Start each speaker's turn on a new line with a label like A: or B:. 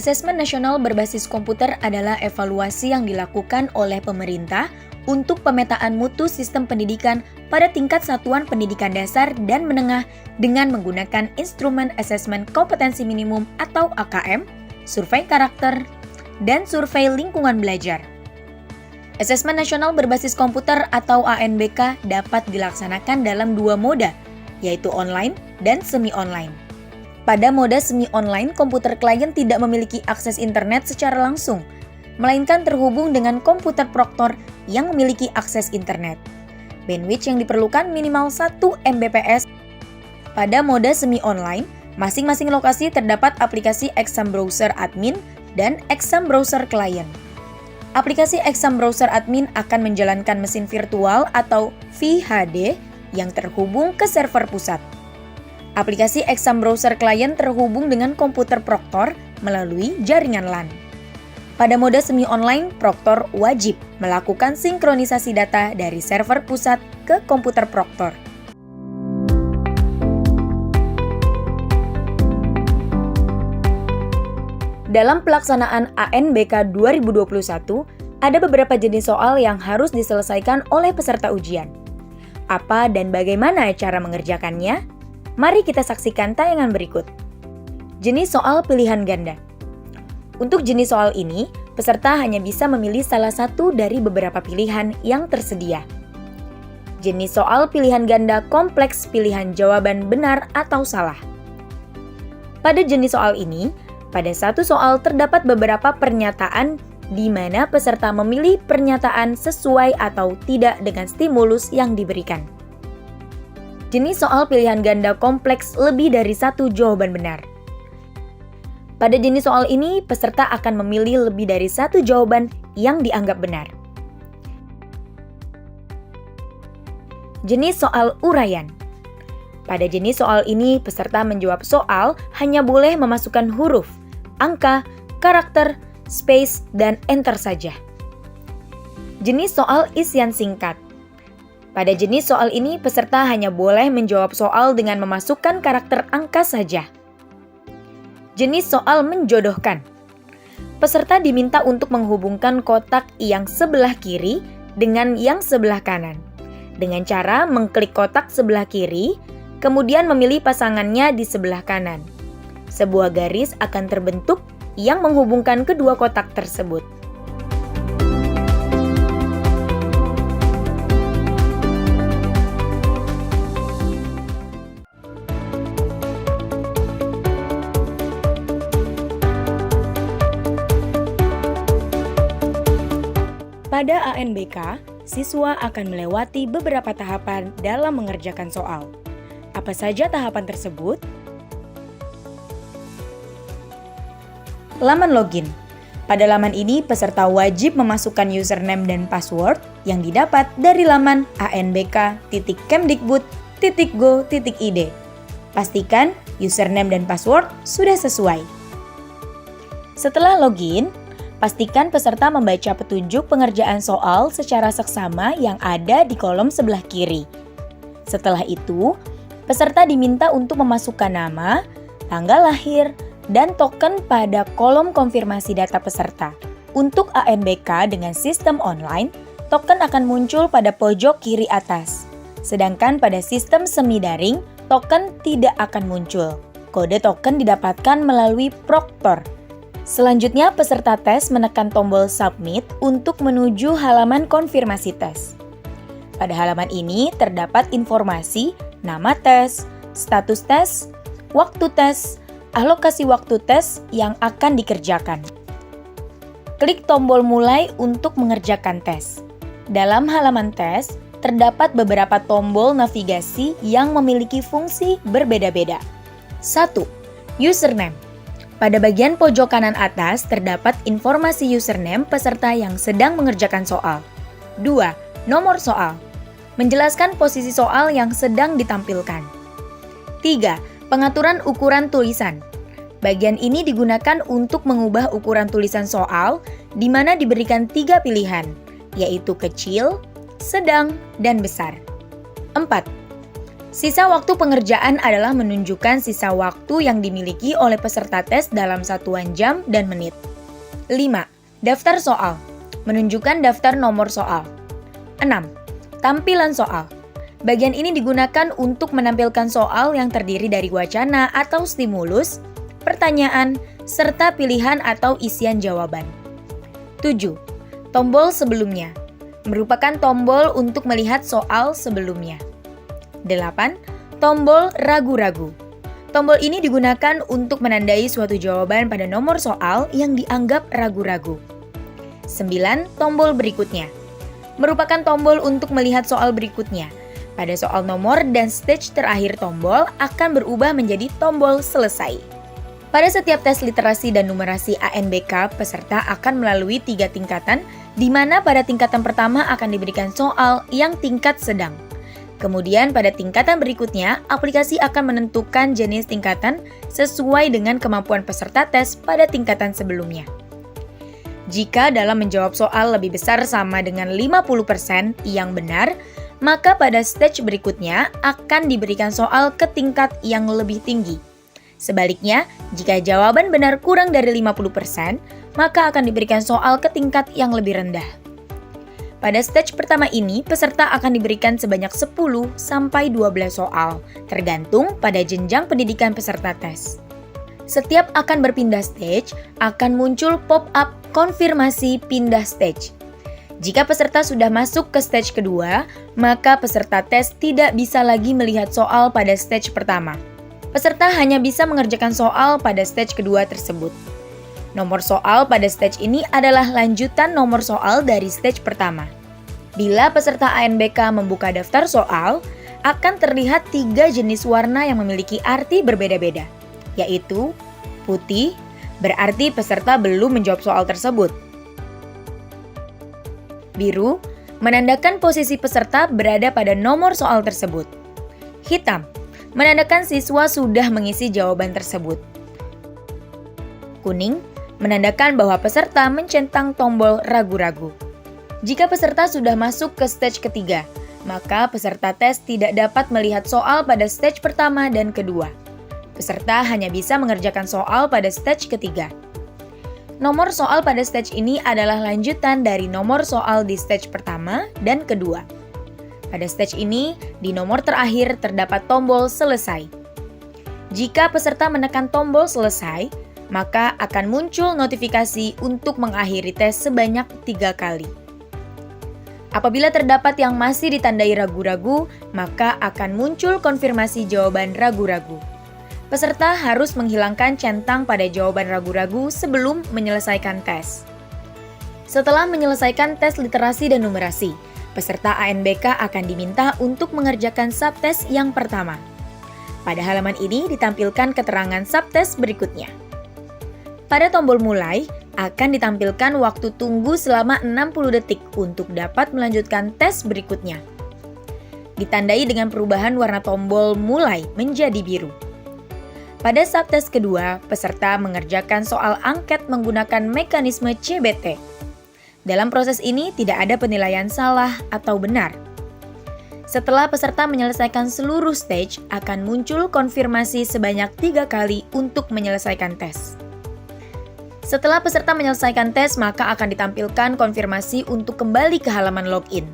A: Asesmen nasional berbasis komputer adalah evaluasi yang dilakukan oleh pemerintah untuk pemetaan mutu sistem pendidikan pada tingkat satuan pendidikan dasar dan menengah dengan menggunakan instrumen asesmen kompetensi minimum atau AKM, survei karakter, dan survei lingkungan belajar. Asesmen nasional berbasis komputer atau ANBK dapat dilaksanakan dalam dua moda, yaitu online dan semi-online. Pada mode semi-online, komputer klien tidak memiliki akses internet secara langsung, melainkan terhubung dengan komputer proktor yang memiliki akses internet. Bandwidth yang diperlukan minimal 1 Mbps. Pada mode semi-online, masing-masing lokasi terdapat aplikasi exam browser admin dan exam browser client. Aplikasi exam browser admin akan menjalankan mesin virtual atau VHD yang terhubung ke server pusat. Aplikasi exam browser client terhubung dengan komputer proktor melalui jaringan LAN. Pada mode semi-online, proktor wajib melakukan sinkronisasi data dari server pusat ke komputer proktor. Dalam pelaksanaan ANBK 2021, ada beberapa jenis soal yang harus diselesaikan oleh peserta ujian. Apa dan bagaimana cara mengerjakannya? Mari kita saksikan tayangan berikut. Jenis soal pilihan ganda. Untuk jenis soal ini, peserta hanya bisa memilih salah satu dari beberapa pilihan yang tersedia. Jenis soal pilihan ganda kompleks pilihan jawaban benar atau salah. Pada jenis soal ini, pada satu soal terdapat beberapa pernyataan di mana peserta memilih pernyataan sesuai atau tidak dengan stimulus yang diberikan. Jenis soal pilihan ganda kompleks lebih dari satu jawaban benar. Pada jenis soal ini, peserta akan memilih lebih dari satu jawaban yang dianggap benar. Jenis soal uraian. Pada jenis soal ini, peserta menjawab soal hanya boleh memasukkan huruf, angka, karakter, space, dan enter saja. Jenis soal isian singkat. Pada jenis soal ini, peserta hanya boleh menjawab soal dengan memasukkan karakter angka saja. Jenis soal menjodohkan. Peserta diminta untuk menghubungkan kotak yang sebelah kiri dengan yang sebelah kanan, dengan cara mengklik kotak sebelah kiri, kemudian memilih pasangannya di sebelah kanan. Sebuah garis akan terbentuk yang menghubungkan kedua kotak tersebut. Pada ANBK, siswa akan melewati beberapa tahapan dalam mengerjakan soal. Apa saja tahapan tersebut? Laman login. Pada laman ini, peserta wajib memasukkan username dan password yang didapat dari laman anbk.kemdikbud.go.id. Pastikan username dan password sudah sesuai. Setelah login, pastikan peserta membaca petunjuk pengerjaan soal secara seksama yang ada di kolom sebelah kiri. Setelah itu, peserta diminta untuk memasukkan nama, tanggal lahir, dan token pada kolom konfirmasi data peserta. Untuk ANBK dengan sistem online, token akan muncul pada pojok kiri atas. Sedangkan pada sistem semi daring, token tidak akan muncul. Kode token didapatkan melalui proktor. Selanjutnya, peserta tes menekan tombol submit untuk menuju halaman konfirmasi tes. Pada halaman ini terdapat informasi nama tes, status tes, waktu tes, alokasi waktu tes yang akan dikerjakan. Klik tombol mulai untuk mengerjakan tes. Dalam halaman tes, terdapat beberapa tombol navigasi yang memiliki fungsi berbeda-beda. 1. Username. Pada bagian pojok kanan atas terdapat informasi username peserta yang sedang mengerjakan soal. 2. Nomor soal. Menjelaskan posisi soal yang sedang ditampilkan. 3. Pengaturan ukuran tulisan. Bagian ini digunakan untuk mengubah ukuran tulisan soal, di mana diberikan 3 pilihan, yaitu kecil, sedang, dan besar. 4. Sisa waktu pengerjaan adalah menunjukkan sisa waktu yang dimiliki oleh peserta tes dalam satuan jam dan menit. 5. Daftar soal. Menunjukkan daftar nomor soal. 6. Tampilan soal. Bagian ini digunakan untuk menampilkan soal yang terdiri dari wacana atau stimulus, pertanyaan, serta pilihan atau isian jawaban. 7. Tombol sebelumnya. Merupakan tombol untuk melihat soal sebelumnya. 8. Tombol ragu-ragu. Tombol ini digunakan untuk menandai suatu jawaban pada nomor soal yang dianggap ragu-ragu. 9. Tombol berikutnya. Merupakan tombol untuk melihat soal berikutnya. Pada soal nomor dan stage terakhir tombol akan berubah menjadi tombol selesai. Pada setiap tes literasi dan numerasi ANBK, peserta akan melalui 3 tingkatan, di mana pada tingkatan pertama akan diberikan soal yang tingkat sedang. Kemudian pada tingkatan berikutnya, aplikasi akan menentukan jenis tingkatan sesuai dengan kemampuan peserta tes pada tingkatan sebelumnya. Jika dalam menjawab soal lebih besar sama dengan 50% yang benar, maka pada stage berikutnya akan diberikan soal ke tingkat yang lebih tinggi. Sebaliknya, jika jawaban benar kurang dari 50%, maka akan diberikan soal ke tingkat yang lebih rendah. Pada stage pertama ini, peserta akan diberikan sebanyak 10 sampai 12 soal, tergantung pada jenjang pendidikan peserta tes. Setiap akan berpindah stage, akan muncul pop-up konfirmasi pindah stage. Jika peserta sudah masuk ke stage kedua, maka peserta tes tidak bisa lagi melihat soal pada stage pertama. Peserta hanya bisa mengerjakan soal pada stage kedua tersebut. Nomor soal pada stage ini adalah lanjutan nomor soal dari stage pertama. Bila peserta ANBK membuka daftar soal, akan terlihat 3 jenis warna yang memiliki arti berbeda-beda, yaitu putih, berarti peserta belum menjawab soal tersebut. Biru, menandakan posisi peserta berada pada nomor soal tersebut. Hitam, menandakan siswa sudah mengisi jawaban tersebut. Kuning, menandakan bahwa peserta mencentang tombol ragu-ragu. Jika peserta sudah masuk ke stage ketiga, maka peserta tes tidak dapat melihat soal pada stage pertama dan kedua. Peserta hanya bisa mengerjakan soal pada stage ketiga. Nomor soal pada stage ini adalah lanjutan dari nomor soal di stage pertama dan kedua. Pada stage ini, di nomor terakhir terdapat tombol selesai. Jika peserta menekan tombol selesai, maka akan muncul notifikasi untuk mengakhiri tes sebanyak 3 kali. Apabila terdapat yang masih ditandai ragu-ragu, maka akan muncul konfirmasi jawaban ragu-ragu. Peserta harus menghilangkan centang pada jawaban ragu-ragu sebelum menyelesaikan tes. Setelah menyelesaikan tes literasi dan numerasi, peserta ANBK akan diminta untuk mengerjakan subtes yang pertama. Pada halaman ini ditampilkan keterangan subtes berikutnya. Pada tombol mulai, akan ditampilkan waktu tunggu selama 60 detik untuk dapat melanjutkan tes berikutnya. Ditandai dengan perubahan warna tombol mulai menjadi biru. Pada subtes kedua, peserta mengerjakan soal angket menggunakan mekanisme CBT. Dalam proses ini tidak ada penilaian salah atau benar. Setelah peserta menyelesaikan seluruh stage, akan muncul konfirmasi sebanyak 3 kali untuk menyelesaikan tes. Setelah peserta menyelesaikan tes, maka akan ditampilkan konfirmasi untuk kembali ke halaman login.